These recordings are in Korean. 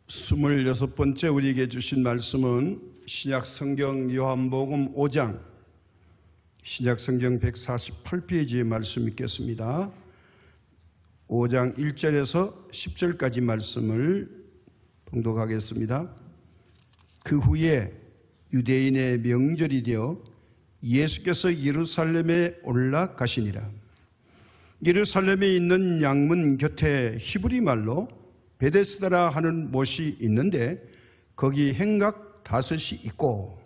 26번째 우리에게 주신 말씀은 신약성경 요한복음 5장 신약성경 148페이지의 말씀 읽겠습니다. 5장 1절에서 10절까지 말씀을 봉독하겠습니다. 그 후에 유대인의 명절이 되어 예수께서 예루살렘에 올라가시니라. 예루살렘에 있는 양문 곁에 히브리 말로 베데스다라 하는 못이 있는데 거기 행각 5이 있고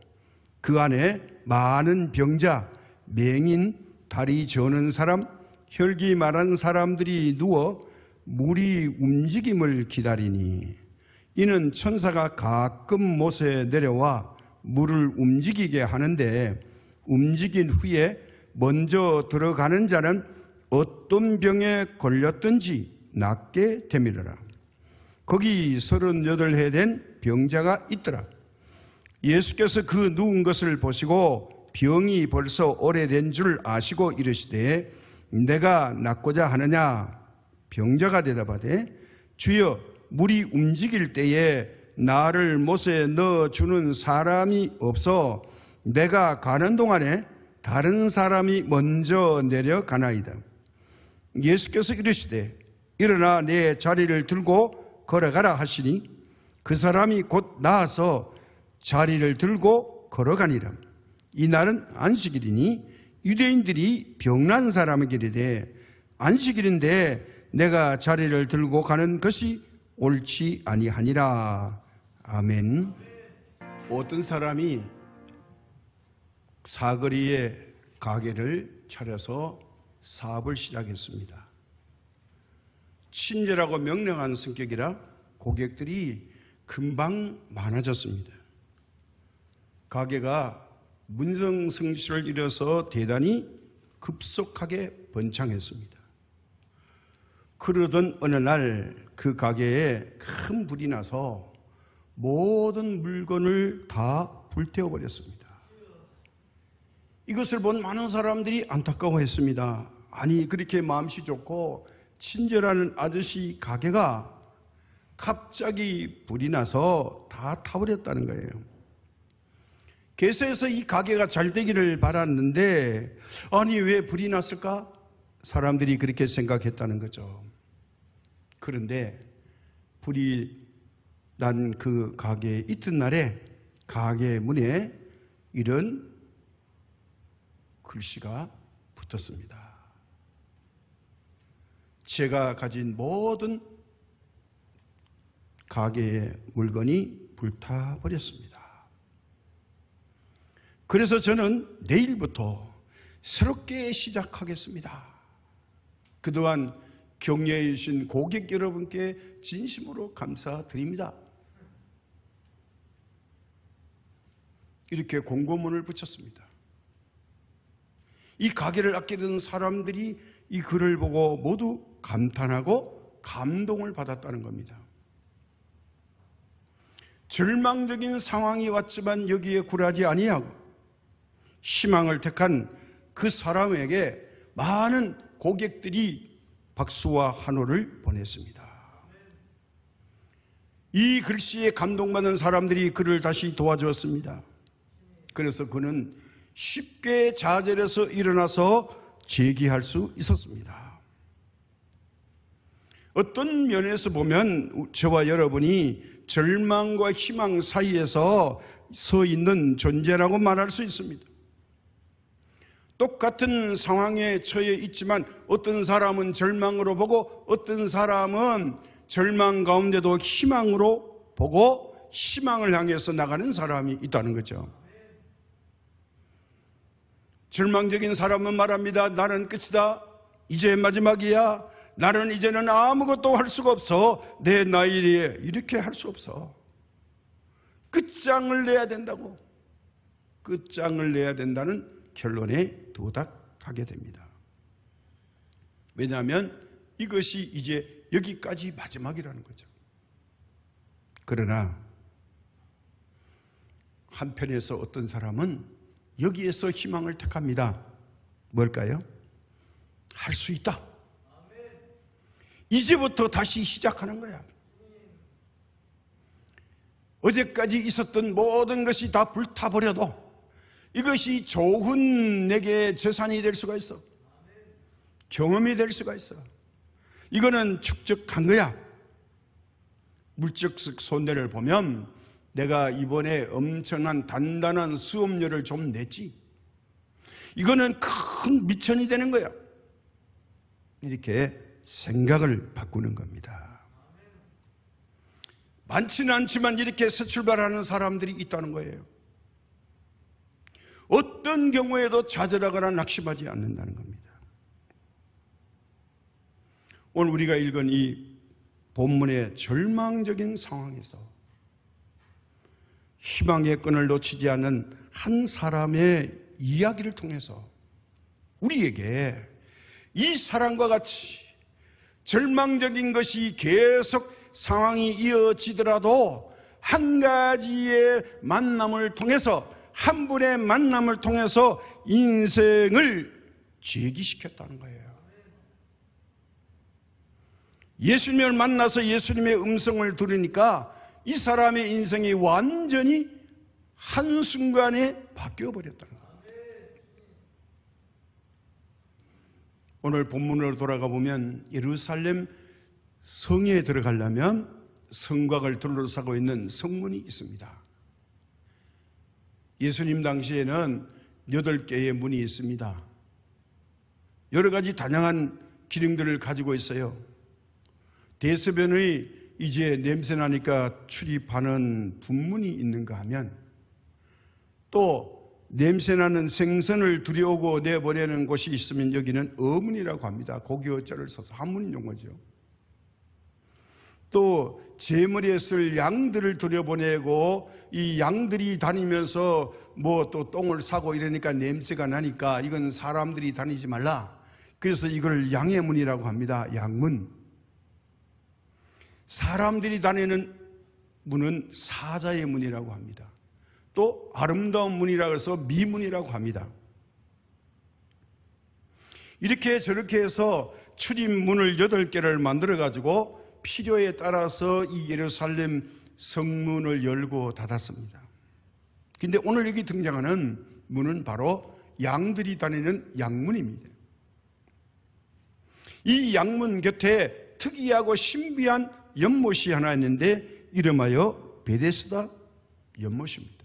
그 안에 많은 병자, 맹인, 다리 저는 사람, 혈기 마른 사람들이 누워 물이 움직임을 기다리니 이는 천사가 가끔 못에 내려와 물을 움직이게 하는데 움직인 후에 먼저 들어가는 자는 어떤 병에 걸렸든지 낫게 되밀어라. 거기 38해 된 병자가 있더라. 예수께서 그 누운 것을 보시고 병이 벌써 오래된 줄 아시고 이르시되 내가 낫고자 하느냐? 병자가 대답하되 주여, 물이 움직일 때에 나를 못에 넣어주는 사람이 없어 내가 가는 동안에 다른 사람이 먼저 내려가나이다. 예수께서 이르시되 일어나 내 자리를 들고 걸어가라 하시니 그 사람이 곧 나아서 자리를 들고 걸어가니라. 이날은 안식일이니 유대인들이 병난 사람에게 이르되 안식일인데 내가 자리를 들고 가는 것이 옳지 아니하니라. 아멘. 어떤 사람이 사거리에 가게를 차려서 사업을 시작했습니다. 친절하고 명랑한 성격이라 고객들이 금방 많아졌습니다. 가게가 문성성시를 이뤄서 대단히 급속하게 번창했습니다. 그러던 어느 날 그 가게에 큰 불이 나서 모든 물건을 다 불태워버렸습니다. 이것을 본 많은 사람들이 안타까워했습니다. 아니, 그렇게 마음씨 좋고 친절한 아저씨 가게가 갑자기 불이 나서 다 타버렸다는 거예요. 개세에서 이 가게가 잘 되기를 바랐는데 아니, 왜 불이 났을까? 사람들이 그렇게 생각했다는 거죠. 그런데 불이 난 그 가게 이튿날에 가게 문에 이런 글씨가 붙었습니다. 제가 가진 모든 가게의 물건이 불타버렸습니다. 그래서 저는 내일부터 새롭게 시작하겠습니다. 그동안 격려해 주신 고객 여러분께 진심으로 감사드립니다. 이렇게 공고문을 붙였습니다. 이 가게를 아끼던 사람들이 이 글을 보고 모두 감탄하고 감동을 받았다는 겁니다. 절망적인 상황이 왔지만 여기에 굴하지 아니하고 희망을 택한 그 사람에게 많은 고객들이 박수와 환호를 보냈습니다. 이 글씨에 감동받은 사람들이 그를 다시 도와주었습니다. 그래서 그는 쉽게 좌절해서 일어나서 재기할 수 있었습니다. 어떤 면에서 보면 저와 여러분이 절망과 희망 사이에서 서 있는 존재라고 말할 수 있습니다. 똑같은 상황에 처해 있지만 어떤 사람은 절망으로 보고 어떤 사람은 절망 가운데도 희망으로 보고 희망을 향해서 나가는 사람이 있다는 거죠. 절망적인 사람은 말합니다. 나는 끝이다. 이제 마지막이야. 나는 이제는 아무것도 할 수가 없어. 내 나이에 이렇게 할 수 없어. 끝장을 내야 된다고. 끝장을 내야 된다는 결론에 도달하게 됩니다. 왜냐하면 이것이 이제 여기까지 마지막이라는 거죠. 그러나 한편에서 어떤 사람은 여기에서 희망을 택합니다. 뭘까요? 할 수 있다. 이제부터 다시 시작하는 거야. 어제까지 있었던 모든 것이 다 불타버려도 이것이 좋은 내게 재산이 될 수가 있어. 경험이 될 수가 있어. 이거는 축적한 거야. 물질적 손해를 보면 내가 이번에 엄청난 단단한 수업료를 좀 냈지. 이거는 큰 미천이 되는 거야. 이렇게 생각을 바꾸는 겁니다. 많지는 않지만 이렇게 새 출발하는 사람들이 있다는 거예요. 어떤 경우에도 좌절하거나 낙심하지 않는다는 겁니다. 오늘 우리가 읽은 이 본문의 절망적인 상황에서 희망의 끈을 놓치지 않는 한 사람의 이야기를 통해서 우리에게 이 사람과 같이 절망적인 것이 계속 상황이 이어지더라도 한 가지의 만남을 통해서, 한 분의 만남을 통해서 인생을 재기시켰다는 거예요. 예수님을 만나서 예수님의 음성을 들으니까 이 사람의 인생이 완전히 한순간에 바뀌어버렸다는 거예요. 오늘 본문으로 돌아가 보면 예루살렘 성에 들어가려면 성곽을 둘러싸고 있는 성문이 있습니다. 예수님 당시에는 8개의 문이 있습니다. 여러 가지 다양한 기능들을 가지고 있어요. 대소변의 이제 냄새나니까 출입하는 분문이 있는가 하면, 또 냄새나는 생선을 들여오고 내보내는 곳이 있으면 여기는 어문이라고 합니다. 고기 어자를 써서 한문인 용어죠. 또 제머리에 쓸 양들을 들여보내고 이 양들이 다니면서 뭐 또 똥을 싸고 이러니까 냄새가 나니까 이건 사람들이 다니지 말라. 그래서 이걸 양의 문이라고 합니다. 양문. 사람들이 다니는 문은 사자의 문이라고 합니다. 또 아름다운 문이라고 해서 미문이라고 합니다. 이렇게 저렇게 해서 출입문을 8개를 만들어 가지고 필요에 따라서 이 예루살렘 성문을 열고 닫았습니다. 근데 오늘 여기 등장하는 문은 바로 양들이 다니는 양문입니다. 이 양문 곁에 특이하고 신비한 연못이 하나 있는데 이름하여 베데스다 연못입니다.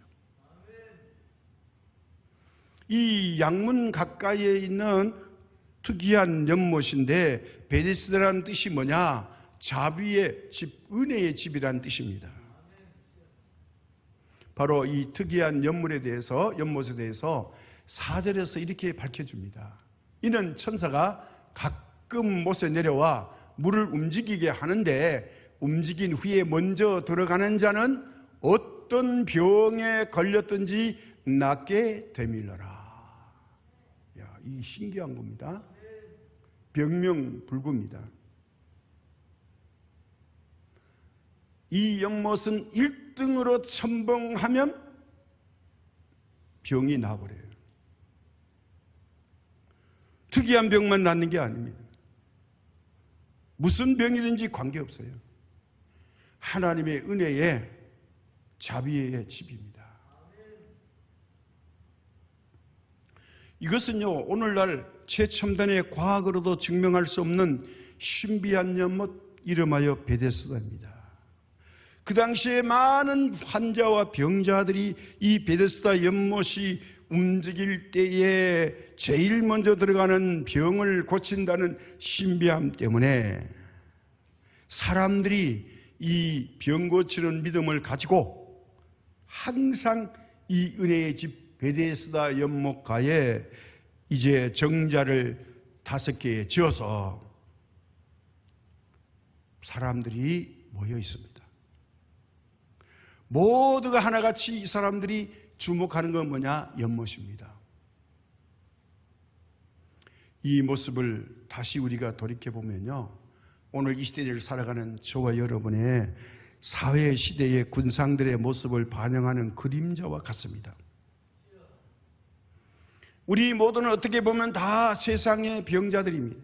이 양문 가까이에 있는 특이한 연못인데 베데스다라는 뜻이 뭐냐? 자비의 집, 은혜의 집이라는 뜻입니다. 바로 이 특이한 연못에 대해서 4절에서 이렇게 밝혀줍니다. 이는 천사가 가끔 못에 내려와 물을 움직이게 하는데 움직인 후에 먼저 들어가는 자는 어떤 병에 걸렸든지 낫게 되밀어라. 야, 이 신기한 겁니다. 병명불구입니다. 이 연못은 1등으로 첨벙하면 병이 나버려요. 특이한 병만 낫는 게 아닙니다. 무슨 병이든지 관계없어요. 하나님의 은혜의 자비의 집입니다. 이것은요, 오늘날 최첨단의 과학으로도 증명할 수 없는 신비한 연못, 이름하여 베데스다입니다. 그 당시에 많은 환자와 병자들이 이 베데스다 연못이 움직일 때에 제일 먼저 들어가는 병을 고친다는 신비함 때문에 사람들이 이 병 고치는 믿음을 가지고 항상 이 은혜의 집 베데스다 연못가에 이제 정자를 5개 지어서 사람들이 모여 있습니다. 모두가 하나같이 이 사람들이 주목하는 건 뭐냐? 연못입니다. 이 모습을 다시 우리가 돌이켜보면요, 오늘 이 시대를 살아가는 저와 여러분의 사회 시대의 군상들의 모습을 반영하는 그림자와 같습니다. 우리 모두는 어떻게 보면 다 세상의 병자들입니다.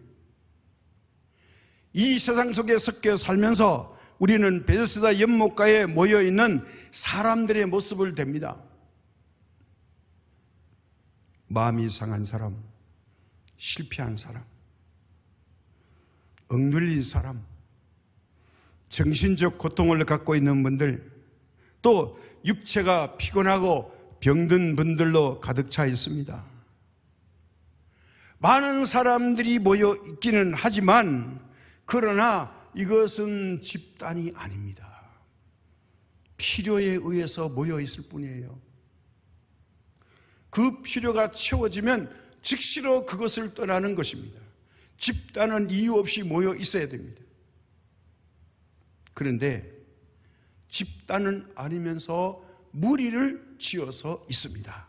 이 세상 속에 섞여 살면서 우리는 베데스다 연못가에 모여있는 사람들의 모습을 댑니다. 마음이 상한 사람, 실패한 사람, 억눌린 사람, 정신적 고통을 갖고 있는 분들, 또 육체가 피곤하고 병든 분들로 가득 차 있습니다. 많은 사람들이 모여 있기는 하지만 그러나 이것은 집단이 아닙니다. 필요에 의해서 모여 있을 뿐이에요. 그 필요가 채워지면 즉시로 그것을 떠나는 것입니다. 집단은 이유 없이 모여 있어야 됩니다. 그런데 집단은 아니면서 무리를 지어서 있습니다.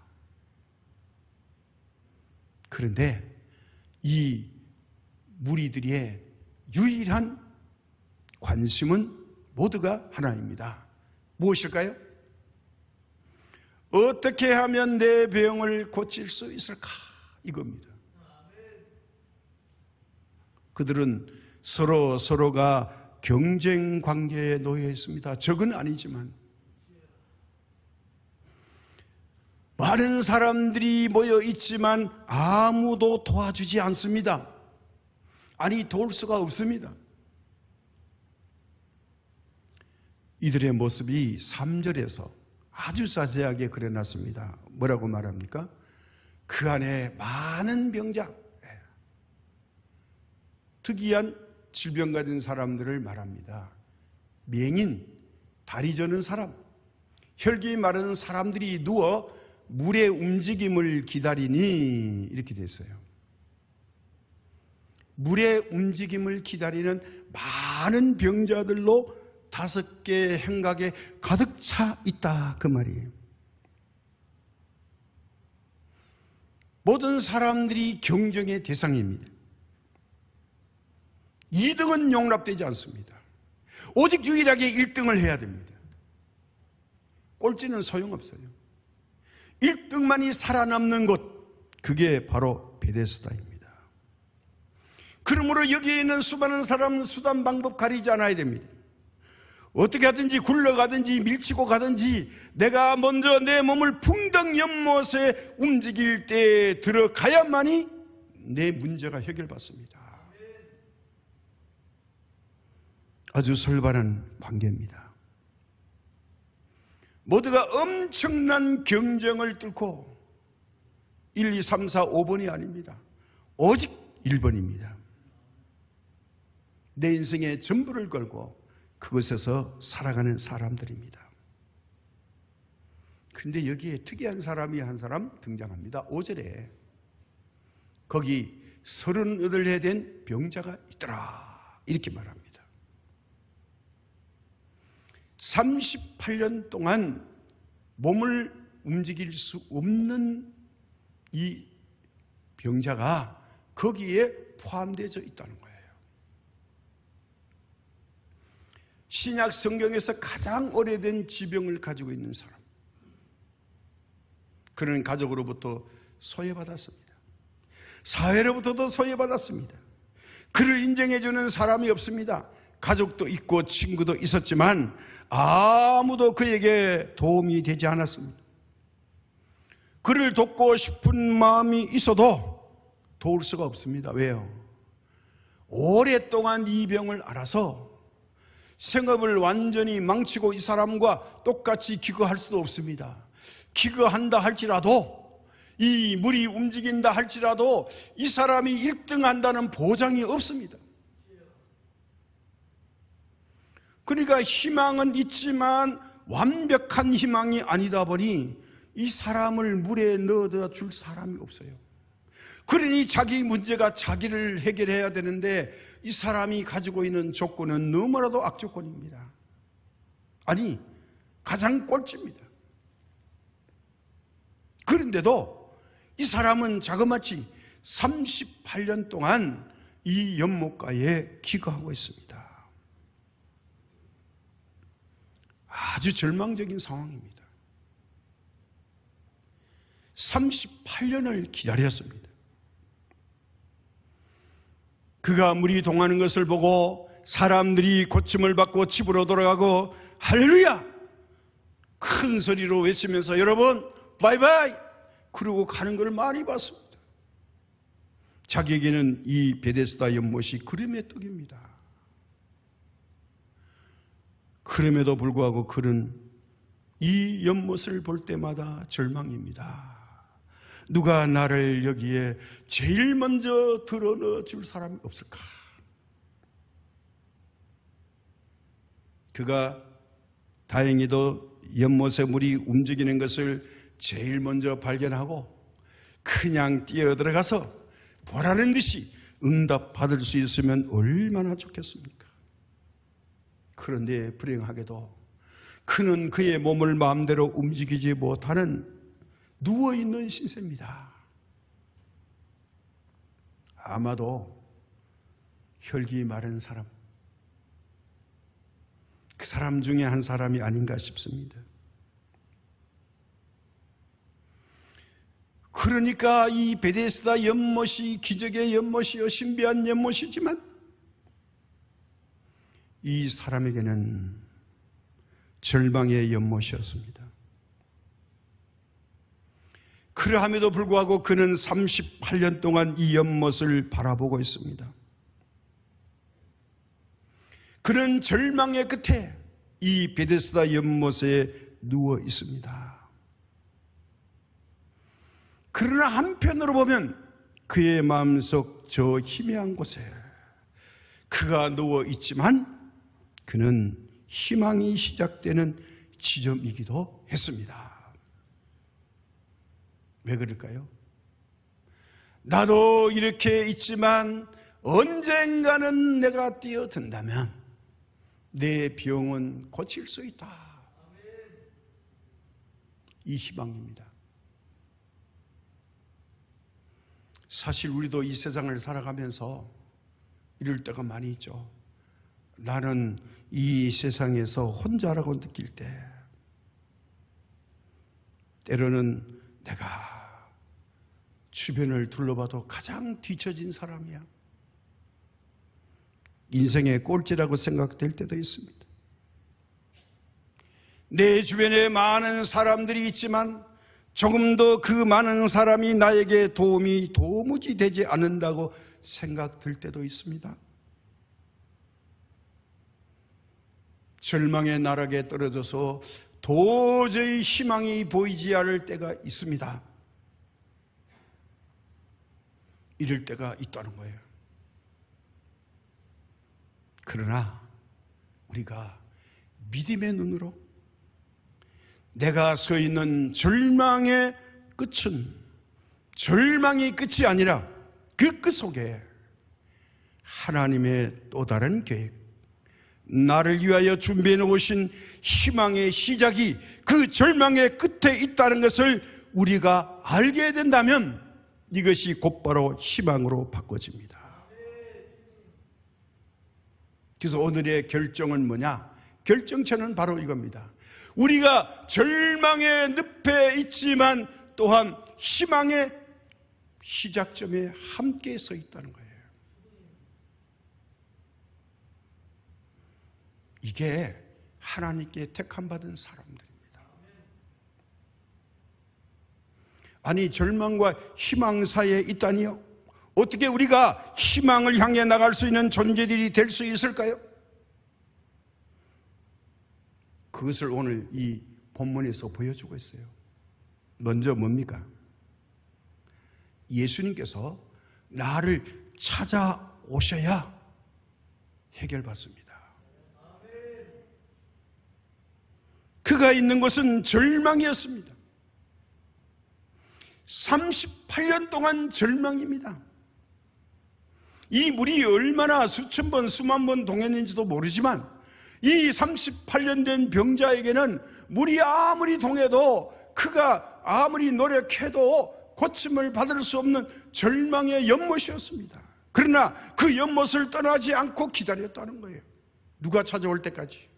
그런데 이 무리들의 유일한 관심은 모두가 하나입니다. 무엇일까요? 어떻게 하면 내 병을 고칠 수 있을까? 이겁니다. 그들은 서로가 경쟁 관계에 놓여 있습니다. 적은 아니지만. 많은 사람들이 모여 있지만 아무도 도와주지 않습니다. 아니, 도울 수가 없습니다. 이들의 모습이 3절에서 아주 자세하게 그려놨습니다. 뭐라고 말합니까? 그 안에 많은 병자, 특이한 질병 가진 사람들을 말합니다. 맹인, 다리 저는 사람, 혈기 마른 사람들이 누워 물의 움직임을 기다리니, 이렇게 됐어요. 물의 움직임을 기다리는 많은 병자들로 5개의 행각에 가득 차 있다, 그 말이에요. 모든 사람들이 경쟁의 대상입니다. 2등은 용납되지 않습니다. 오직 유일하게 1등을 해야 됩니다. 꼴찌는 소용없어요. 1등만이 살아남는 곳, 그게 바로 베데스다입니다. 그러므로 여기에 있는 수많은 사람은 수단 방법 가리지 않아야 됩니다. 어떻게 하든지 굴러가든지 밀치고 가든지 내가 먼저 내 몸을 풍덩 연못에 움직일 때 들어가야만이 내 문제가 해결받습니다. 아주 솔반한 관계입니다. 모두가 엄청난 경쟁을 뚫고 1, 2, 3, 4, 5번이 아닙니다. 오직 1번입니다. 내 인생의 전부를 걸고 그곳에서 살아가는 사람들입니다. 근데 여기에 특이한 사람이 한 사람 등장합니다. 5절에 거기 38해 된 병자가 있더라, 이렇게 말합니다. 38년 동안 몸을 움직일 수 없는 이 병자가 거기에 포함되어 있다는 거예요. 신약 성경에서 가장 오래된 지병을 가지고 있는 사람, 그는 가족으로부터 소외받았습니다. 사회로부터도 소외받았습니다. 그를 인정해주는 사람이 없습니다. 가족도 있고 친구도 있었지만 아무도 그에게 도움이 되지 않았습니다. 그를 돕고 싶은 마음이 있어도 도울 수가 없습니다. 왜요? 오랫동안 이 병을 알아서 생업을 완전히 망치고 이 사람과 똑같이 기거할 수도 없습니다. 기거한다 할지라도, 이 물이 움직인다 할지라도 이 사람이 1등 한다는 보장이 없습니다. 그러니까 희망은 있지만 완벽한 희망이 아니다 보니 이 사람을 물에 넣어다 줄 사람이 없어요. 그러니 자기 문제가 자기를 해결해야 되는데 이 사람이 가지고 있는 조건은 너무나도 악조건입니다. 아니, 가장 꼴찌입니다. 그런데도 이 사람은 자그마치 38년 동안 이 연못가에 기거하고 있습니다. 아주 절망적인 상황입니다. 38년을 기다렸습니다. 그가 물이 동하는 것을 보고 사람들이 고침을 받고 집으로 돌아가고 할렐루야 큰 소리로 외치면서 여러분 바이바이 그러고 가는 걸 많이 봤습니다. 자기에게는 이 베데스다 연못이 그림의 떡입니다. 그럼에도 불구하고 그는 이 연못을 볼 때마다 절망입니다. 누가 나를 여기에 제일 먼저 들어넣어 줄 사람이 없을까? 그가 다행히도 연못에 물이 움직이는 것을 제일 먼저 발견하고 그냥 뛰어들어가서 보라는 듯이 응답받을 수 있으면 얼마나 좋겠습니까? 그런데 불행하게도 그는 그의 몸을 마음대로 움직이지 못하는 누워있는 신세입니다. 아마도 혈기 마른 사람, 그 사람 중에 한 사람이 아닌가 싶습니다. 그러니까 이 베데스다 연못이 기적의 연못이요 신비한 연못이지만 이 사람에게는 절망의 연못이었습니다. 그러함에도 불구하고 그는 38년 동안 이 연못을 바라보고 있습니다. 그는 절망의 끝에 이 베데스다 연못에 누워 있습니다. 그러나 한편으로 보면 그의 마음속 저 희미한 곳에 그가 누워 있지만 그는 희망이 시작되는 지점이기도 했습니다. 왜 그럴까요? 나도 이렇게 있지만 언젠가는 내가 뛰어든다면 내 병은 고칠 수 있다. 이 희망입니다. 사실 우리도 이 세상을 살아가면서 이럴 때가 많이 있죠. 나는 이 세상에서 혼자라고 느낄 때 때로는 내가 주변을 둘러봐도 가장 뒤처진 사람이야. 인생의 꼴찌라고 생각될 때도 있습니다. 내 주변에 많은 사람들이 있지만 조금도 그 많은 사람이 나에게 도움이 도무지 되지 않는다고 생각될 때도 있습니다. 절망의 나락에 떨어져서 도저히 희망이 보이지 않을 때가 있습니다. 이럴 때가 있다는 거예요. 그러나 우리가 믿음의 눈으로 내가 서 있는 절망의 끝은 절망이 끝이 아니라 그 끝 속에 하나님의 또 다른 계획, 나를 위하여 준비해 놓으신 희망의 시작이 그 절망의 끝에 있다는 것을 우리가 알게 된다면 이것이 곧바로 희망으로 바꿔집니다. 그래서 오늘의 결정은 뭐냐? 결정체는 바로 이겁니다. 우리가 절망의 늪에 있지만 또한 희망의 시작점에 함께 서 있다는 거예요. 이게 하나님께 택함받은 사람들입니다. 아니, 절망과 희망 사이에 있다니요? 어떻게 우리가 희망을 향해 나갈 수 있는 존재들이 될 수 있을까요? 그것을 오늘 이 본문에서 보여주고 있어요. 먼저 뭡니까? 예수님께서 나를 찾아오셔야 해결받습니다. 그가 있는 곳은 절망이었습니다. 38년 동안 절망입니다. 이 물이 얼마나 수천 번, 수만 번 동했는지도 모르지만 이 38년 된 병자에게는 물이 아무리 동해도 그가 아무리 노력해도 고침을 받을 수 없는 절망의 연못이었습니다. 그러나 그 연못을 떠나지 않고 기다렸다는 거예요. 누가 찾아올 때까지?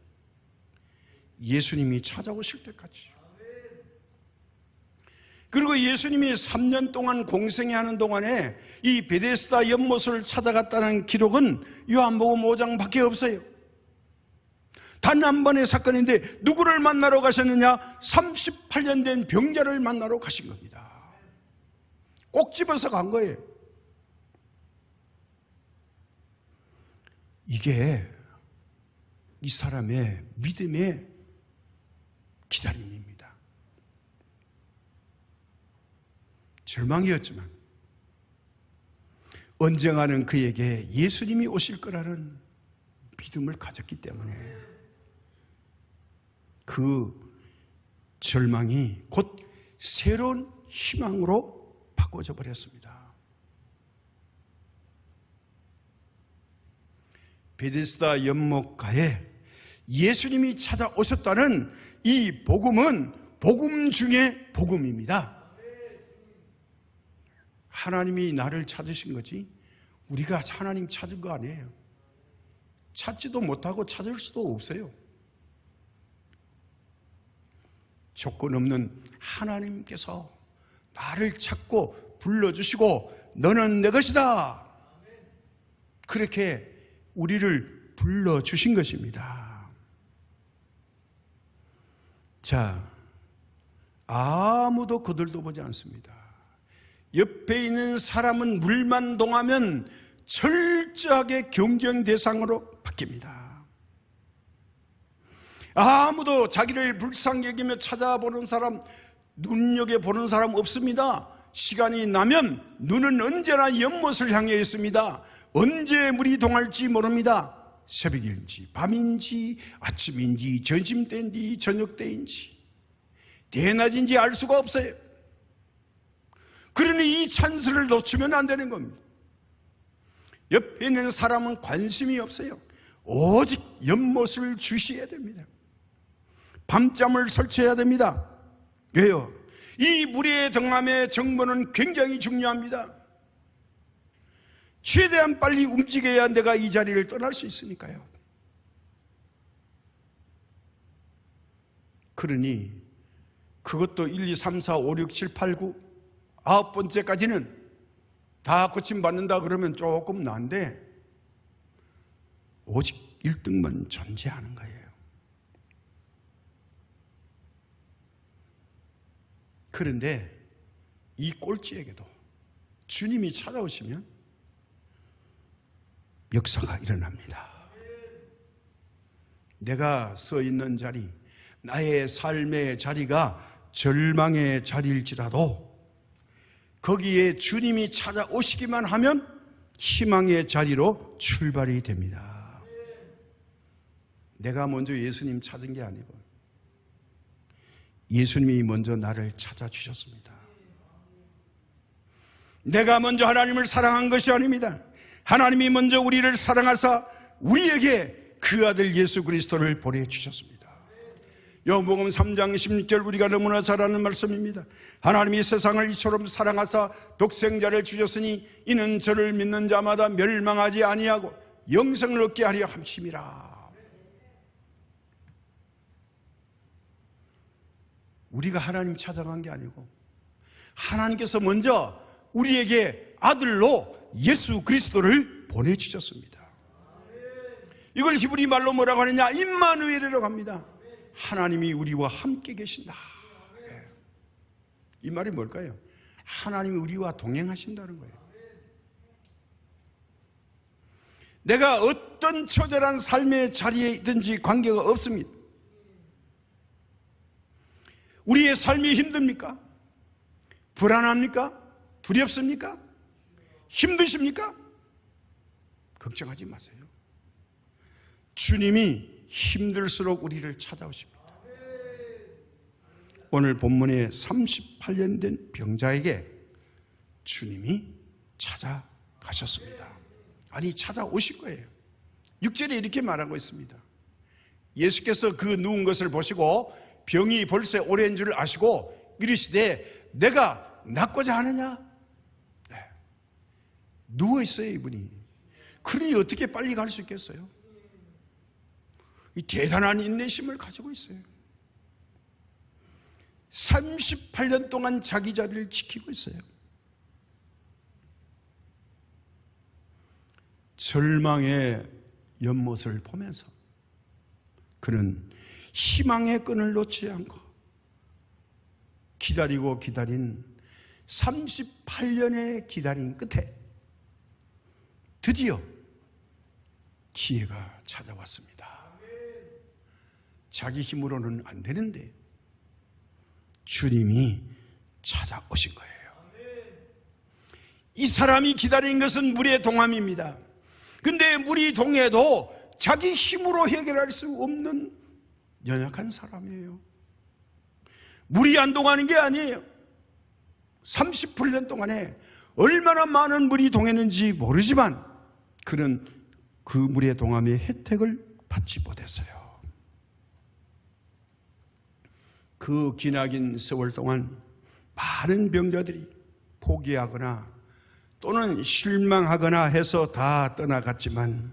예수님이 찾아오실 때까지. 그리고 예수님이 3년 동안 공생애하는 동안에 이 베데스다 연못을 찾아갔다는 기록은 요한복음 5장밖에 없어요. 단 한 번의 사건인데 누구를 만나러 가셨느냐? 38년 된 병자를 만나러 가신 겁니다. 꼭 집어서 간 거예요. 이게 이 사람의 믿음의 기다림입니다. 절망이었지만 언젠가는 그에게 예수님이 오실 거라는 믿음을 가졌기 때문에 그 절망이 곧 새로운 희망으로 바꿔져 버렸습니다. 베데스다 연못가에 예수님이 찾아오셨다는 이 복음은 복음 중에 복음입니다. 하나님이 나를 찾으신 거지 우리가 하나님 찾은 거 아니에요. 찾지도 못하고 찾을 수도 없어요. 조건 없는 하나님께서 나를 찾고 불러주시고 너는 내 것이다, 그렇게 우리를 불러주신 것입니다. 자, 아무도 거들도 보지 않습니다. 옆에 있는 사람은 물만 동하면 철저하게 경쟁 대상으로 바뀝니다. 아무도 자기를 불쌍히 여기며 찾아보는 사람, 눈여겨보는 사람 없습니다. 시간이 나면 눈은 언제나 연못을 향해 있습니다. 언제 물이 동할지 모릅니다. 새벽인지 밤인지 아침인지 점심때인지 저녁때인지 대낮인지 알 수가 없어요. 그러니 이 찬스를 놓치면 안 되는 겁니다. 옆에 있는 사람은 관심이 없어요. 오직 연못을 주시해야 됩니다. 밤잠을 설치해야 됩니다. 왜요? 이 물의 등함의 정보는 굉장히 중요합니다. 최대한 빨리 움직여야 내가 이 자리를 떠날 수 있으니까요. 그러니 그것도 1, 2, 3, 4, 5, 6, 7, 8, 9 9번째까지는 다 고침받는다 그러면 조금 난데 오직 1등만 존재하는 거예요. 그런데 이 꼴찌에게도 주님이 찾아오시면 역사가 일어납니다. 내가 서 있는 자리, 나의 삶의 자리가 절망의 자리일지라도 거기에 주님이 찾아오시기만 하면 희망의 자리로 출발이 됩니다. 내가 먼저 예수님 찾은 게 아니고 예수님이 먼저 나를 찾아주셨습니다. 내가 먼저 하나님을 사랑한 것이 아닙니다. 하나님이 먼저 우리를 사랑하사 우리에게 그 아들 예수 그리스도를 보내주셨습니다. 요한복음 3장 16절 우리가 너무나 잘 아는 말씀입니다. 하나님이 세상을 이처럼 사랑하사 독생자를 주셨으니 이는 저를 믿는 자마다 멸망하지 아니하고 영생을 얻게 하려 함심이라. 우리가 하나님 찾아간 게 아니고 하나님께서 먼저 우리에게 아들로 예수 그리스도를 보내주셨습니다. 이걸 히브리 말로 뭐라고 하느냐? 임마누엘이라고 합니다. 하나님이 우리와 함께 계신다. 이 말이 뭘까요? 하나님이 우리와 동행하신다는 거예요. 내가 어떤 처절한 삶의 자리에 있든지 관계가 없습니다. 우리의 삶이 힘듭니까? 불안합니까? 두렵습니까? 힘드십니까? 걱정하지 마세요. 주님이 힘들수록 우리를 찾아오십니다. 오늘 본문에 38년 된 병자에게 주님이 찾아가셨습니다. 아니, 찾아오실 거예요. 6절에 이렇게 말하고 있습니다. 예수께서 그 누운 것을 보시고 병이 벌써 오래인 줄 아시고 이르시되 내가 낫고자 하느냐? 네. 누워있어요 이분이. 그러니 어떻게 빨리 갈 수 있겠어요? 이 대단한 인내심을 가지고 있어요. 38년 동안 자기 자리를 지키고 있어요. 절망의 연못을 보면서 그는 희망의 끈을 놓지 않고 기다리고 기다린 38년의 기다림 끝에 드디어 기회가 찾아왔습니다. 자기 힘으로는 안 되는데 주님이 찾아오신 거예요. 이 사람이 기다리는 것은 물의 동함입니다. 근데 물이 동해도 자기 힘으로 해결할 수 없는 연약한 사람이에요. 물이 안 동하는 게 아니에요. 38년 동안에 얼마나 많은 물이 동했는지 모르지만 그는 그 물의 동함의 혜택을 받지 못했어요. 그 기나긴 세월 동안 많은 병자들이 포기하거나 또는 실망하거나 해서 다 떠나갔지만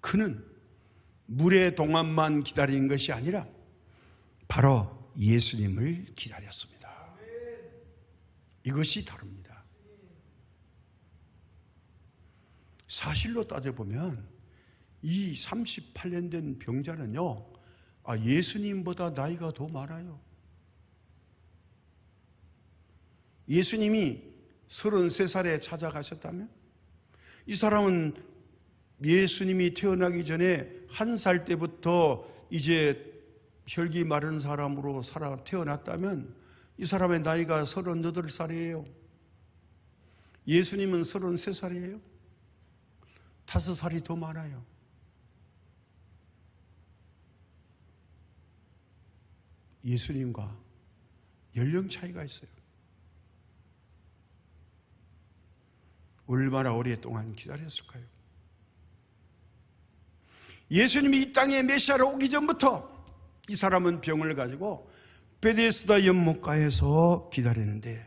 그는 물의 동안만 기다린 것이 아니라 바로 예수님을 기다렸습니다. 이것이 다릅니다. 사실로 따져보면 이 38년 된 병자는요, 예수님보다 나이가 더 많아요. 예수님이 33살에 찾아가셨다면 이 사람은 예수님이 태어나기 전에 1살 때부터 이제 혈기 마른 사람으로 살아 태어났다면 이 사람의 나이가 38살이에요. 예수님은 33살이에요. 5살이 더 많아요. 예수님과 연령 차이가 있어요. 얼마나 오랫동안 기다렸을까요? 예수님이 이 땅에 메시아로 오기 전부터 이 사람은 병을 가지고 베데스다 연못가에서 기다리는데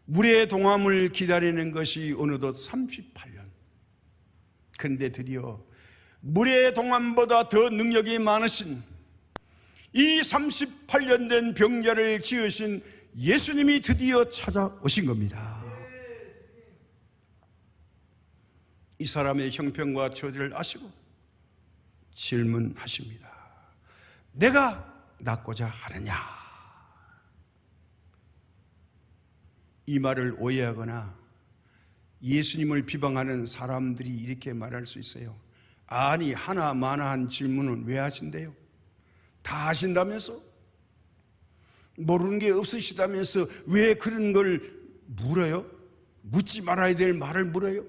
물의 동함을 기다리는 것이 어느덧 38년. 그런데 드디어 물의 동함보다 더 능력이 많으신 이 38년 된 병자를 지으신 예수님이 드디어 찾아오신 겁니다. 이 사람의 형편과 처지를 아시고 질문하십니다. 내가 낫고자 하느냐? 이 말을 오해하거나 예수님을 비방하는 사람들이 이렇게 말할 수 있어요. 아니, 하나마나한 질문은 왜 하신대요? 다 하신다면서? 모르는 게 없으시다면서 왜 그런 걸 물어요? 묻지 말아야 될 말을 물어요?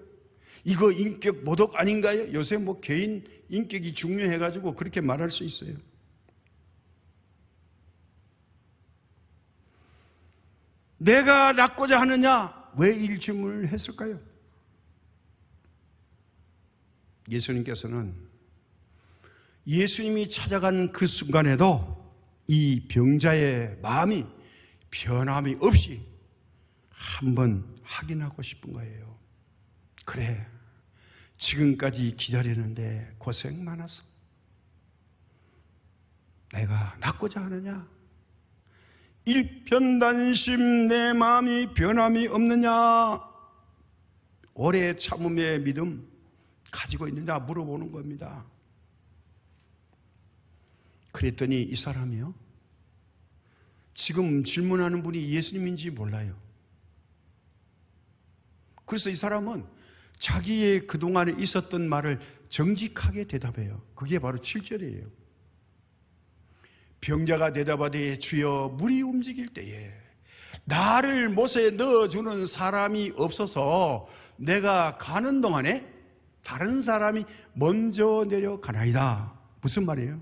이거 인격 모독 아닌가요? 요새 개인 인격이 중요해가지고 그렇게 말할 수 있어요. 내가 낫고자 하느냐? 왜 이 질문을 했을까요? 예수님께서는 예수님이 찾아간 그 순간에도 이 병자의 마음이 변함이 없이 한번 확인하고 싶은 거예요. 그래, 지금까지 기다리는데 고생 많았어. 내가 낫고자 하느냐? 일편단심 내 마음이 변함이 없느냐? 오래 참음의 믿음 가지고 있느냐 물어보는 겁니다. 그랬더니 이 사람이요, 지금 질문하는 분이 예수님인지 몰라요. 그래서 이 사람은 자기의 그동안에 있었던 말을 정직하게 대답해요. 그게 바로 7절이에요. 병자가 대답하되 주여, 물이 움직일 때에 나를 못에 넣어주는 사람이 없어서 내가 가는 동안에 다른 사람이 먼저 내려가나이다. 무슨 말이에요?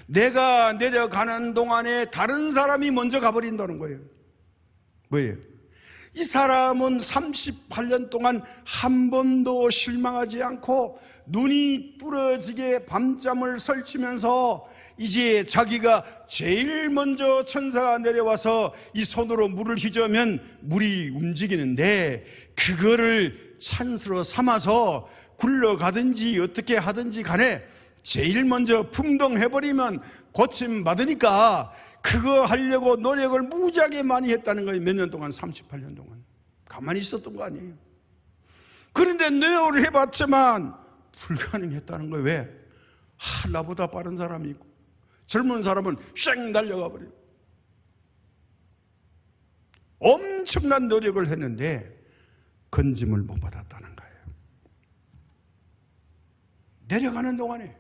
내가 내려가는 동안에 다른 사람이 먼저 가버린다는 거예요. 뭐예요? 이 사람은 38년 동안 한 번도 실망하지 않고 눈이 부러지게 밤잠을 설치면서 이제 자기가 제일 먼저 천사가 내려와서 이 손으로 물을 휘저으면 물이 움직이는데 그거를 찬스로 삼아서 굴러가든지 어떻게 하든지 간에 제일 먼저 풍덩해버리면 고침받으니까 그거 하려고 노력을 무지하게 많이 했다는 거예요. 몇 년 동안, 38년 동안 가만히 있었던 거 아니에요. 그런데 노력을 해봤지만 불가능했다는 거예요. 왜? 나보다 빠른 사람이 있고 젊은 사람은 쌩 달려가 버려요. 엄청난 노력을 했는데 건짐을 못 받았다는 거예요. 내려가는 동안에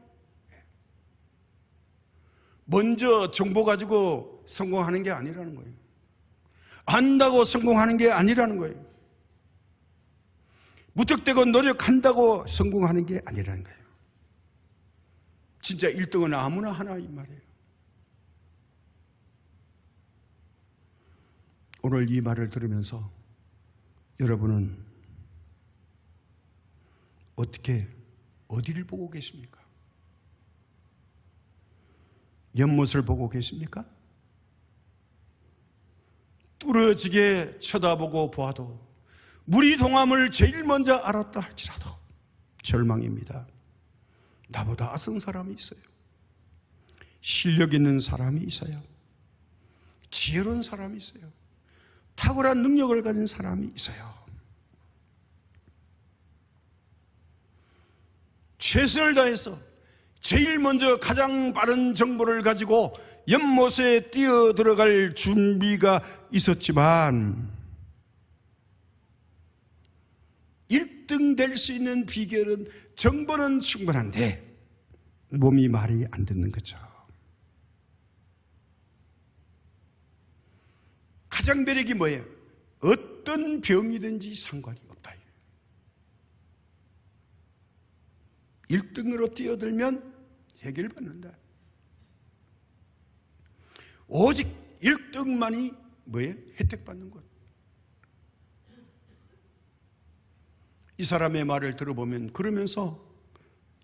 먼저 정보 가지고 성공하는 게 아니라는 거예요. 안다고 성공하는 게 아니라는 거예요. 무턱대고 노력한다고 성공하는 게 아니라는 거예요. 진짜 1등은 아무나 하나 이 말이에요. 오늘 이 말을 들으면서 여러분은 어디를 보고 계십니까? 연못을 보고 계십니까? 뚫어지게 쳐다보고 보아도 물이 동함을 제일 먼저 알았다 할지라도 절망입니다. 나보다 앞선 사람이 있어요. 실력 있는 사람이 있어요. 지혜로운 사람이 있어요. 탁월한 능력을 가진 사람이 있어요. 최선을 다해서 제일 먼저 가장 빠른 정보를 가지고 연못에 뛰어들어갈 준비가 있었지만 1등 될 수 있는 비결은 정보는 충분한데 몸이 말이 안 듣는 거죠. 가장 매력이 뭐예요? 어떤 병이든지 상관이 없다. 1등으로 뛰어들면 해결받는다. 오직 1등만이 뭐예요? 혜택받는 것. 이 사람의 말을 들어보면 그러면서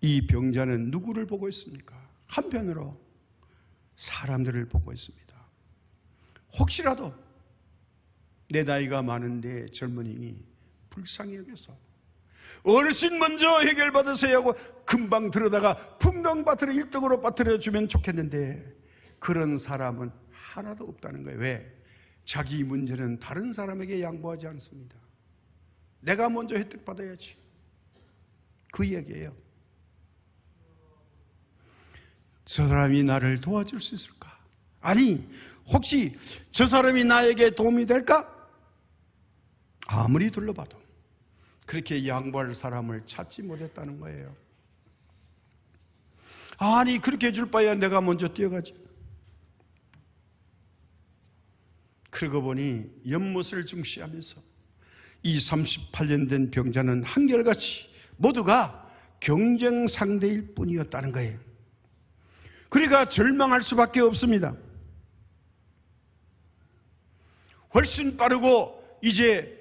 이 병자는 누구를 보고 있습니까? 한편으로 사람들을 보고 있습니다. 혹시라도 내 나이가 많은데 젊은이 불쌍히 여겨서 어르신 먼저 해결받으세요 하고 금방 들어다가 풍덩빠뜨려 1등으로 빠뜨려주면 좋겠는데 그런 사람은 하나도 없다는 거예요. 왜? 자기 문제는 다른 사람에게 양보하지 않습니다. 내가 먼저 혜택 받아야지. 그 얘기예요. 저 사람이 나를 도와줄 수 있을까? 아니, 혹시 저 사람이 나에게 도움이 될까? 아무리 둘러봐도 그렇게 양보할 사람을 찾지 못했다는 거예요. 아니, 그렇게 해줄 바에야 내가 먼저 뛰어가지. 그러고 보니 연못을 중시하면서 이 38년 된 병자는 한결같이 모두가 경쟁 상대일 뿐이었다는 거예요. 그러니까 절망할 수밖에 없습니다. 훨씬 빠르고 이제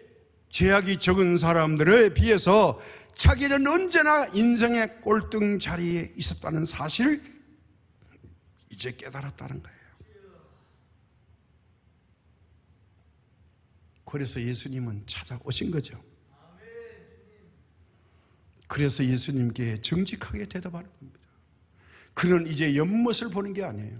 제약이 적은 사람들에 비해서 자기는 언제나 인생의 꼴등 자리에 있었다는 사실을 이제 깨달았다는 거예요. 그래서 예수님은 찾아오신 거죠. 그래서 예수님께 정직하게 대답하는 겁니다. 그는 이제 연못을 보는 게 아니에요.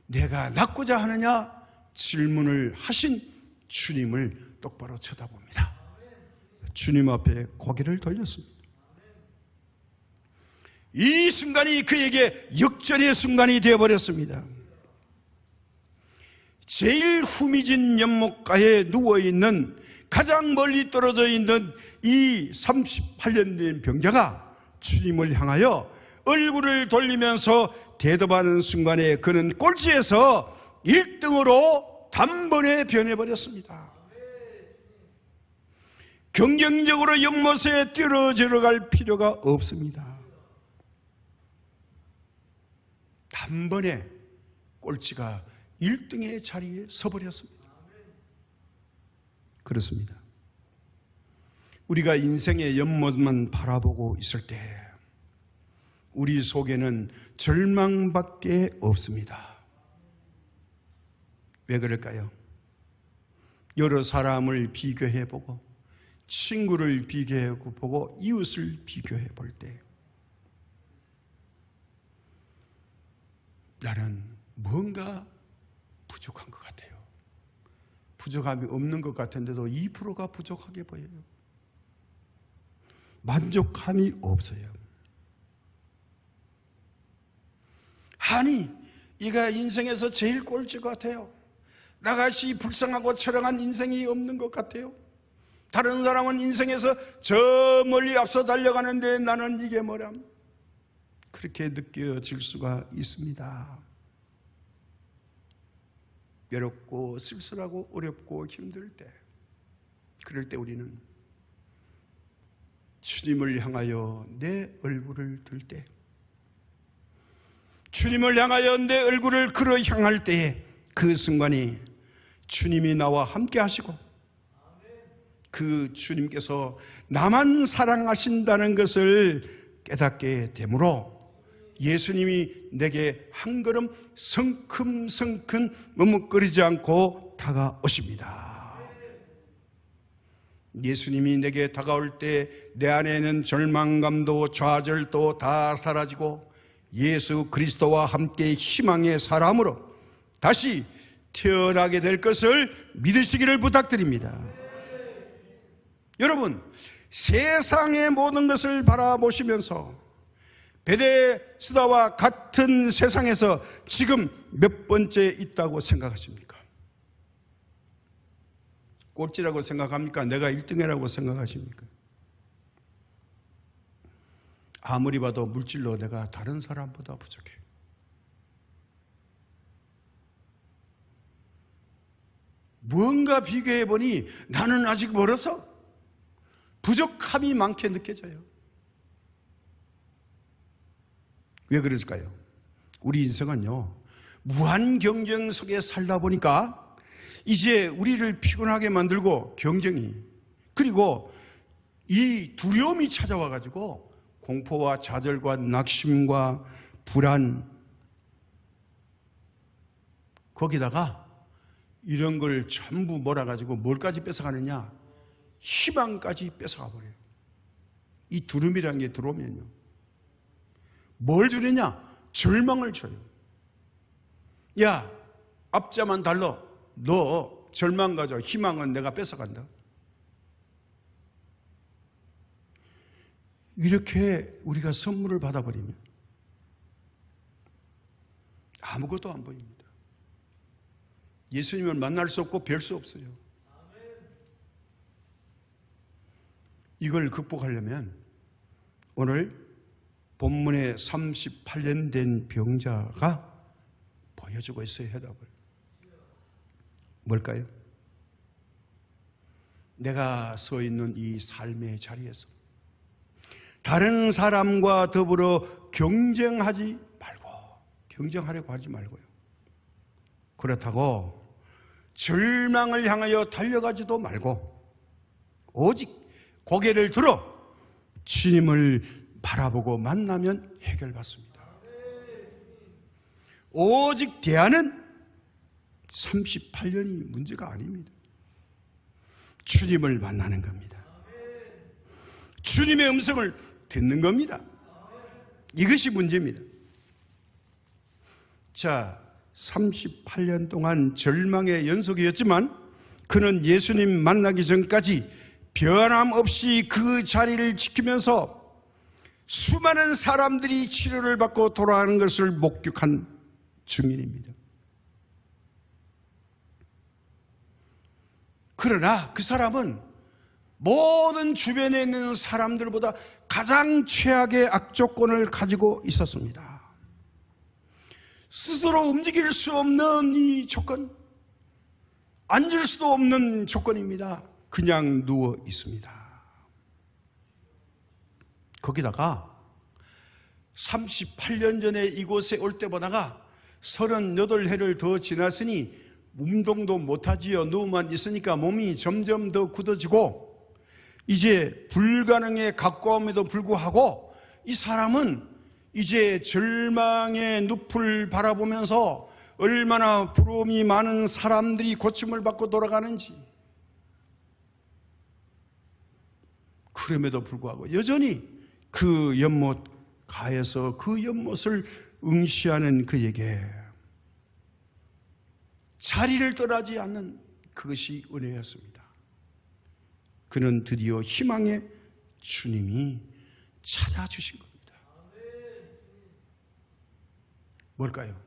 내가 낫고자 하느냐 질문을 하신 주님을 똑바로 쳐다봅니다. 주님 앞에 고개를 돌렸습니다. 이 순간이 그에게 역전의 순간이 되어버렸습니다. 제일 후미진 연못가에 누워있는 가장 멀리 떨어져 있는 이 38년 된 병자가 주님을 향하여 얼굴을 돌리면서 대답하는 순간에 그는 꼴찌에서 1등으로 단번에 변해버렸습니다. 경쟁적으로 연못에 뛰어들어 갈 필요가 없습니다. 단번에 꼴찌가 1등의 자리에 서버렸습니다. 그렇습니다. 우리가 인생의 연못만 바라보고 있을 때 우리 속에는 절망밖에 없습니다. 왜 그럴까요? 여러 사람을 비교해보고 친구를 비교해보고 이웃을 비교해볼 때 나는 뭔가 부족한 것 같아요. 부족함이 없는 것 같은데도 2%가 부족하게 보여요. 만족함이 없어요. 아니, 이가 인생에서 제일 꼴찌 같아요. 나같이 불쌍하고 처량한 인생이 없는 것 같아요. 다른 사람은 인생에서 저 멀리 앞서 달려가는데 나는 이게 뭐람? 그렇게 느껴질 수가 있습니다. 외롭고 쓸쓸하고 어렵고 힘들 때, 그럴 때 우리는 주님을 향하여 내 얼굴을 들 때, 주님을 향하여 내 얼굴을 그로 향할 때에 그 순간이 주님이 나와 함께 하시고 그 주님께서 나만 사랑하신다는 것을 깨닫게 되므로 예수님이 내게 한 걸음 성큼성큼 머뭇거리지 않고 다가오십니다. 예수님이 내게 다가올 때 내 안에는 절망감도 좌절도 다 사라지고 예수 그리스도와 함께 희망의 사람으로 다시 태어나게 될 것을 믿으시기를 부탁드립니다. 여러분, 세상의 모든 것을 바라보시면서 베데스다와 같은 세상에서 지금 몇 번째 있다고 생각하십니까? 꼴찌라고 생각합니까? 내가 1등이라고 생각하십니까? 아무리 봐도 물질로 내가 다른 사람보다 부족해. 뭔가 비교해보니 나는 아직 멀어서 부족함이 많게 느껴져요. 왜 그랬을까요? 우리 인생은요, 무한 경쟁 속에 살다 보니까 이제 우리를 피곤하게 만들고 경쟁이, 그리고 이 두려움이 찾아와가지고 공포와 좌절과 낙심과 불안, 거기다가 이런 걸 전부 몰아가지고 뭘까지 뺏어가느냐? 희망까지 뺏어가 버려요. 이 두려움이라는 게 들어오면요, 뭘 주느냐? 절망을 줘요. 야, 앞자만 달러. 너 절망 가져. 희망은 내가 뺏어간다. 이렇게 우리가 선물을 받아버리면 아무것도 안 보입니다. 예수님을 만날 수 없고 뵐 수 없어요. 이걸 극복하려면 오늘 본문에 38년 된 병자가 보여주고 있어요. 해답을. 뭘까요? 내가 서 있는 이 삶의 자리에서 다른 사람과 더불어 경쟁하지 말고, 경쟁하려고 하지 말고요, 그렇다고 절망을 향하여 달려가지도 말고 오직 고개를 들어 주님을 바라보고 만나면 해결받습니다. 오직 대안은 38년이 문제가 아닙니다. 주님을 만나는 겁니다. 주님의 음성을 듣는 겁니다. 이것이 문제입니다. 자, 38년 동안 절망의 연속이었지만 그는 예수님 만나기 전까지 변함없이 그 자리를 지키면서 수많은 사람들이 치료를 받고 돌아가는 것을 목격한 증인입니다. 그러나 그 사람은 모든 주변에 있는 사람들보다 가장 최악의 악조건을 가지고 있었습니다. 스스로 움직일 수 없는 이 조건, 앉을 수도 없는 조건입니다. 그냥 누워 있습니다. 거기다가 38년 전에 이곳에 올 때보다가 38해를 더 지났으니 운동도 못하지요. 누워만 있으니까 몸이 점점 더 굳어지고 이제 불가능에 가까움에도 불구하고 이 사람은 이제 절망의 늪을 바라보면서 얼마나 부러움이 많은 사람들이 고침을 받고 돌아가는지, 그럼에도 불구하고 여전히 그 연못 가에서 그 연못을 응시하는 그에게 자리를 떠나지 않는 그것이 은혜였습니다. 그는 드디어 희망의 주님이 찾아주신 겁니다. 뭘까요?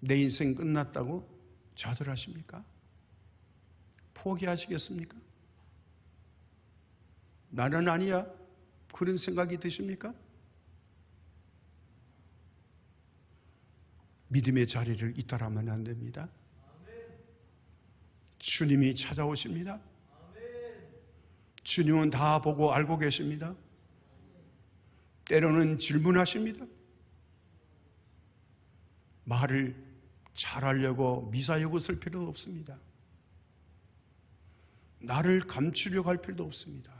내 인생 끝났다고 좌절하십니까? 포기하시겠습니까? 나는 아니야. 그런 생각이 드십니까? 믿음의 자리를 이탈하면 안 됩니다. 주님이 찾아오십니다. 주님은 다 보고 알고 계십니다. 때로는 질문하십니다. 말을 잘하려고 미사여구 쓸 필요도 없습니다. 나를 감추려고 할 필요도 없습니다.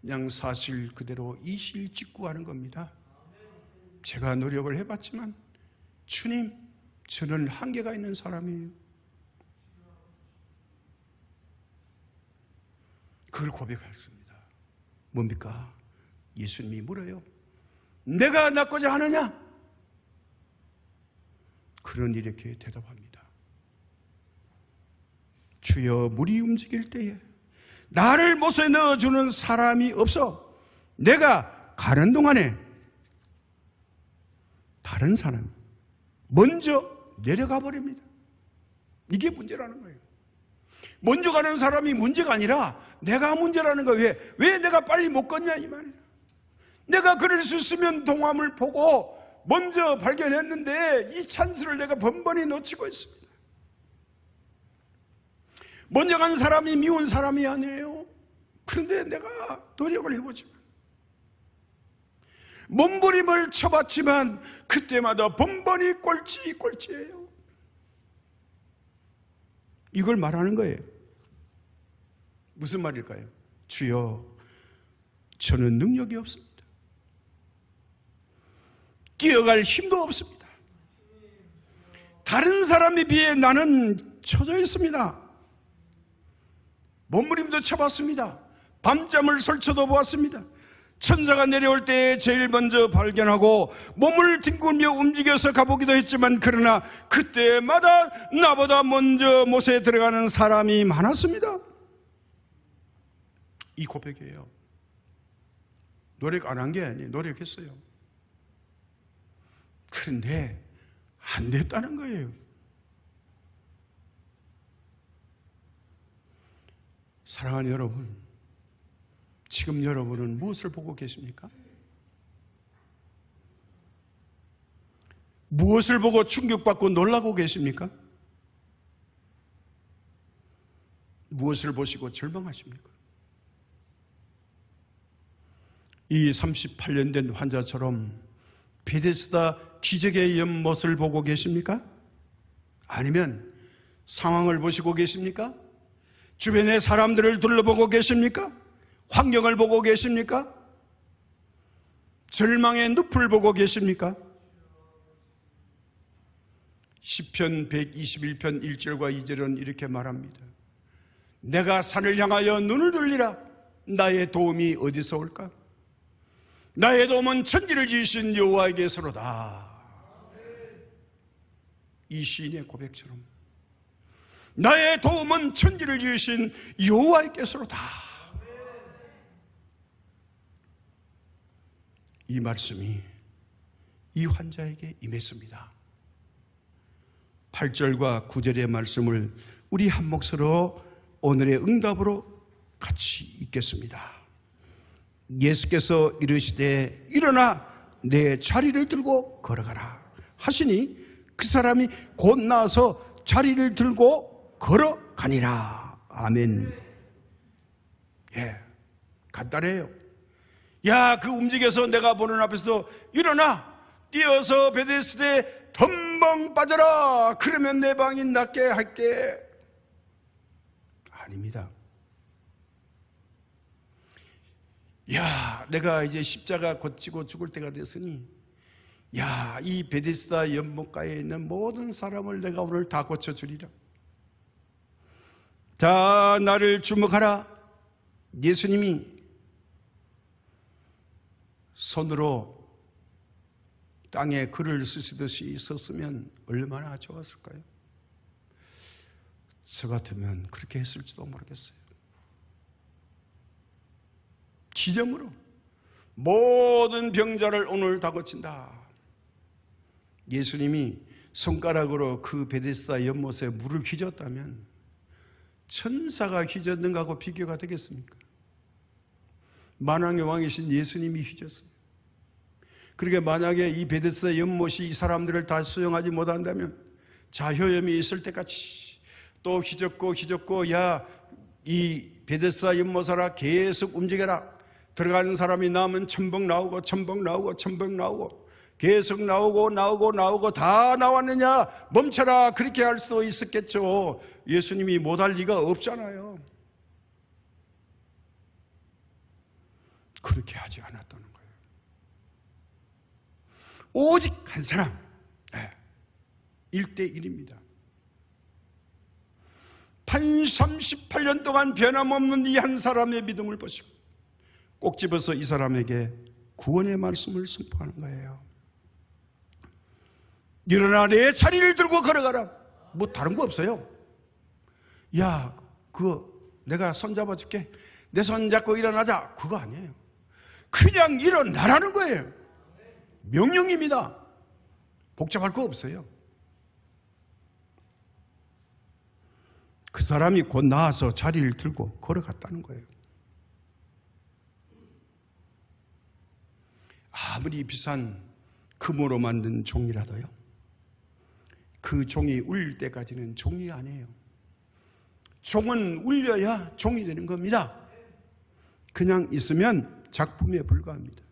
그냥 사실 그대로 이실직고하는 겁니다. 제가 노력을 해봤지만 주님, 저는 한계가 있는 사람이에요. 그걸 고백하셨습니다. 뭡니까? 예수님이 물어요. 내가 낫고자 하느냐? 그는 이렇게 대답합니다. 주여, 물이 움직일 때에 나를 못에 넣어주는 사람이 없어. 내가 가는 동안에 다른 사람이 먼저 내려가 버립니다. 이게 문제라는 거예요. 먼저 가는 사람이 문제가 아니라 내가 문제라는 거예요. 왜 내가 빨리 못 걷냐 이 말이에요. 내가 그럴 수 있으면 동함을 보고 먼저 발견했는데 이 찬스를 내가 번번이 놓치고 있습니다. 먼저 간 사람이 미운 사람이 아니에요. 그런데 내가 노력을 해보지만 몸부림을 쳐봤지만 그때마다 번번이 꼴찌예요. 이걸 말하는 거예요. 무슨 말일까요? 주여, 저는 능력이 없습니다. 뛰어갈 힘도 없습니다. 다른 사람에 비해 나는 처져 있습니다. 몸부림도 쳐봤습니다. 밤잠을 설쳐도 보았습니다. 천사가 내려올 때 제일 먼저 발견하고 몸을 뒹굴며 움직여서 가보기도 했지만 그러나 그때마다 나보다 먼저 못에 들어가는 사람이 많았습니다. 이 고백이에요. 노력 안 한 게 아니에요. 노력했어요. 그런데 안 됐다는 거예요. 사랑하는 여러분, 지금 여러분은 무엇을 보고 계십니까? 무엇을 보고 충격받고 놀라고 계십니까? 무엇을 보시고 절망하십니까? 이 38년 된 환자처럼 베데스다 기적의 연못을 보고 계십니까? 아니면 상황을 보시고 계십니까? 주변의 사람들을 둘러보고 계십니까? 환경을 보고 계십니까? 절망의 늪을 보고 계십니까? 시편 121편 1절과 2절은 이렇게 말합니다. 내가 산을 향하여 눈을 돌리라. 나의 도움이 어디서 올까? 나의 도움은 천지를 지으신 여호와에게서로다. 이 시인의 고백처럼 나의 도움은 천지를 지으신 여호와에게서로다. 이 말씀이 이 환자에게 임했습니다. 8절과 9절의 말씀을 우리 한 몫으로 오늘의 응답으로 같이 읽겠습니다. 예수께서 이르시되 일어나 내 자리를 들고 걸어가라 하시니 그 사람이 곧 나와서 자리를 들고 걸어가니라. 아멘. 예, 간단해요. 야, 그 움직여서 내가 보는 앞에서 일어나 뛰어서 베데스다에 덤벙 빠져라. 그러면 내 방이 낫게 할게. 아닙니다. 야, 내가 이제 십자가 걷지고 죽을 때가 됐으니 야, 이 베데스다 연못가에 있는 모든 사람을 내가 오늘 다 고쳐주리라. 자, 나를 주목하라. 예수님이 손으로 땅에 글을 쓰시듯이 썼으면 얼마나 좋았을까요? 저 같으면 그렇게 했을지도 모르겠어요. 기념으로 모든 병자를 오늘 다 고친다. 예수님이 손가락으로 그 베데스다 연못에 물을 휘젓다면 천사가 휘젓는 것하고 비교가 되겠습니까? 만왕의 왕이신 예수님이 휘젓어요. 그러니까 만약에 이 베데스다 연못이 이 사람들을 다 수용하지 못한다면 자효염이 있을 때까지 또 휘젓고 야, 이 베데스다 연못아라 계속 움직여라. 들어가는 사람이 나오면 첨벙 나오고 계속 나오고 다 나왔느냐? 멈춰라. 그렇게 할 수도 있었겠죠. 예수님이 못할 리가 없잖아요. 그렇게 하지 않았다는 거예요. 오직 한 사람, 1대1입니다. 38년 동안 변함없는 이 한 사람의 믿음을 보시고 꼭 집어서 이 사람에게 구원의 말씀을 선포하는 거예요. 일어나 내 자리를 들고 걸어가라. 뭐 다른 거 없어요. 야, 그거 내가 손 잡아줄게. 내 손 잡고 일어나자. 그거 아니에요. 그냥 일어나라는 거예요. 명령입니다. 복잡할 거 없어요. 그 사람이 곧 나와서 자리를 들고 걸어갔다는 거예요. 아무리 비싼 금으로 만든 종이라도요, 그 종이 울릴 때까지는 종이 아니에요. 종은 울려야 종이 되는 겁니다. 그냥 있으면 작품에 불과합니다.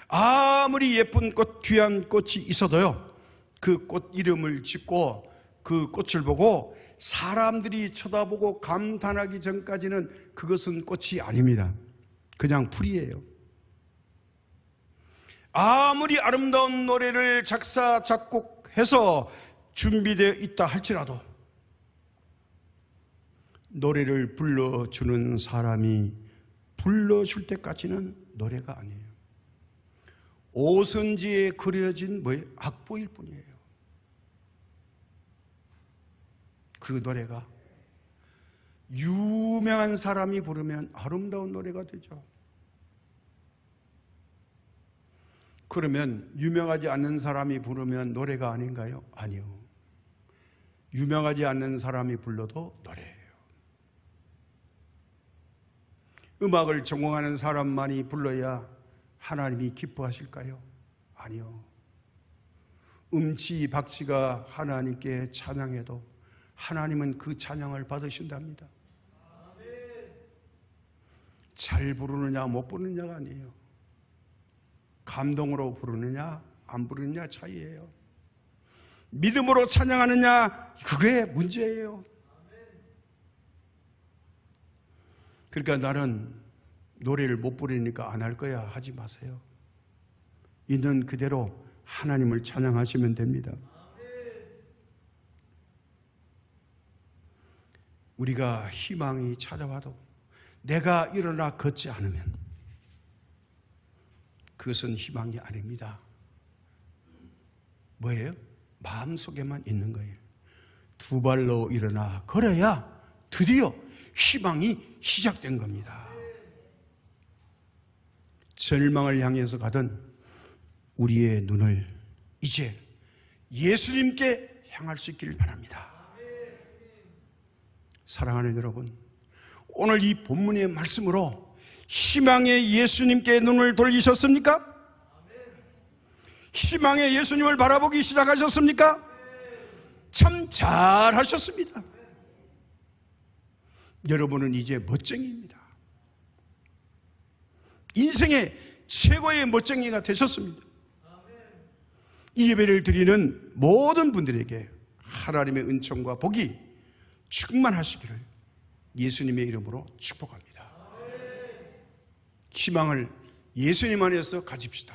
아무리 예쁜 꽃, 귀한 꽃이 있어도요, 그 꽃 이름을 짓고 그 꽃을 보고 사람들이 쳐다보고 감탄하기 전까지는 그것은 꽃이 아닙니다. 그냥 풀이에요. 아무리 아름다운 노래를 작사, 작곡해서 준비되어 있다 할지라도 노래를 불러주는 사람이 불러줄 때까지는 노래가 아니에요. 오선지에 그려진 악보일 뿐이에요. 그 노래가 유명한 사람이 부르면 아름다운 노래가 되죠. 그러면 유명하지 않는 사람이 부르면 노래가 아닌가요? 아니요. 유명하지 않는 사람이 불러도 노래예요. 음악을 전공하는 사람만이 불러야 하나님이 기뻐하실까요? 아니요. 음치박치가 하나님께 찬양해도 하나님은 그 찬양을 받으신답니다. 잘 부르느냐 못 부르느냐가 아니에요. 감동으로 부르느냐 안 부르느냐 차이예요. 믿음으로 찬양하느냐 그게 문제예요. 그러니까 나는 노래를 못 부르니까 안 할 거야 하지 마세요. 있는 그대로 하나님을 찬양하시면 됩니다. 우리가 희망이 찾아와도 내가 일어나 걷지 않으면 그것은 희망이 아닙니다. 뭐예요? 마음속에만 있는 거예요. 두 발로 일어나 걸어야 드디어 희망이 시작된 겁니다. 절망을 향해서 가던 우리의 눈을 이제 예수님께 향할 수 있기를 바랍니다. 사랑하는 여러분, 오늘 이 본문의 말씀으로 희망의 예수님께 눈을 돌리셨습니까? 희망의 예수님을 바라보기 시작하셨습니까? 참 잘하셨습니다. 여러분은 이제 멋쟁이입니다. 인생의 최고의 멋쟁이가 되셨습니다. 이 예배를 드리는 모든 분들에게 하나님의 은총과 복이 충만하시기를 예수님의 이름으로 축복합니다. 희망을 예수님 안에서 가집시다.